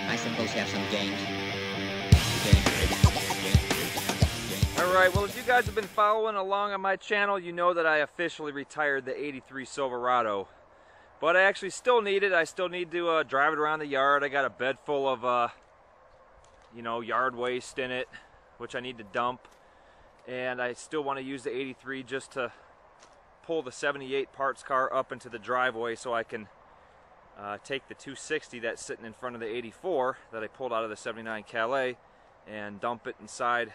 I suppose have some games. Alright, well, if you guys have been following along on my channel, you know that I officially retired the 83 Silverado. But I actually still need it. I still need to drive it around the yard. I got a bed full of, yard waste in it, which I need to dump. And I still want to use the 83 just to pull the 78 parts car up into the driveway so I can take the 260 that's sitting in front of the 84 that I pulled out of the 79 Calais and dump it inside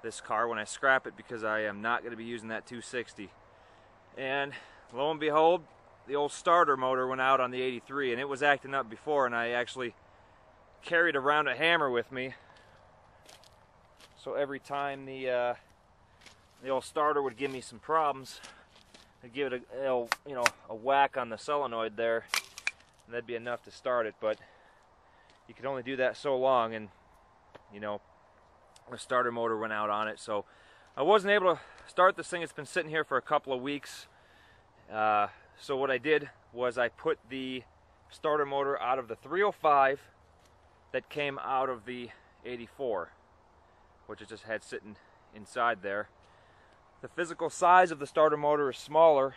this car when I scrap it, because I am not going to be using that 260. And lo and behold, the old starter motor went out on the 83, and it was acting up before, and I actually carried around a hammer with me, so every time the old starter would give me some problems, I'd give it a whack on the solenoid there, and that'd be enough to start it. But you could only do that so long, and the starter motor went out on it, so I wasn't able to start this thing. It's been sitting here for a couple of weeks. So what I did was I put the starter motor out of the 305 that came out of the 84, which it just had sitting inside there. The physical size of the starter motor is smaller,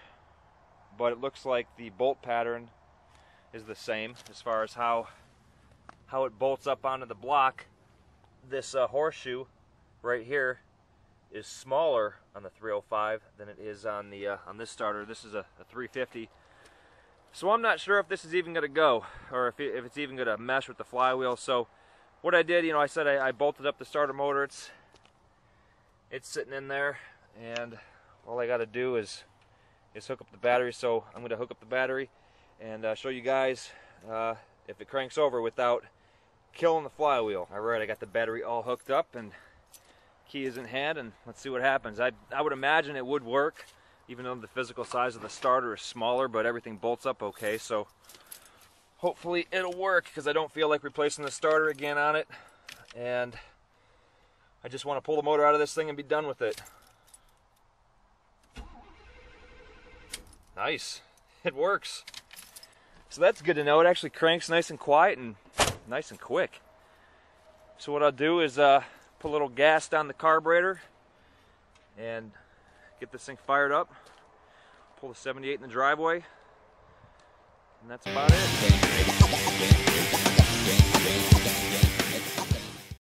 but it looks like the bolt pattern is the same as far as how it bolts up onto the block. This horseshoe right here is smaller on the 305 than it is on the on this starter. This is a 350, so I'm not sure if this is even going to go, or if it's even going to mesh with the flywheel. So what I did, I said I bolted up the starter motor. It's sitting in there, and all I got to do is hook up the battery. So I'm going to hook up the battery and show you guys if it cranks over without killing the flywheel. Alright, I got the battery all hooked up and key is in hand, and let's see what happens. I would imagine it would work, even though the physical size of the starter is smaller, but everything bolts up okay, so hopefully it'll work, because I don't feel like replacing the starter again on it, and I just want to pull the motor out of this thing and be done with it. Nice, it works. So that's good to know. It actually cranks nice and quiet and nice and quick. So what I'll do is put a little gas down the carburetor and get this thing fired up, pull the 78 in the driveway, and that's about it.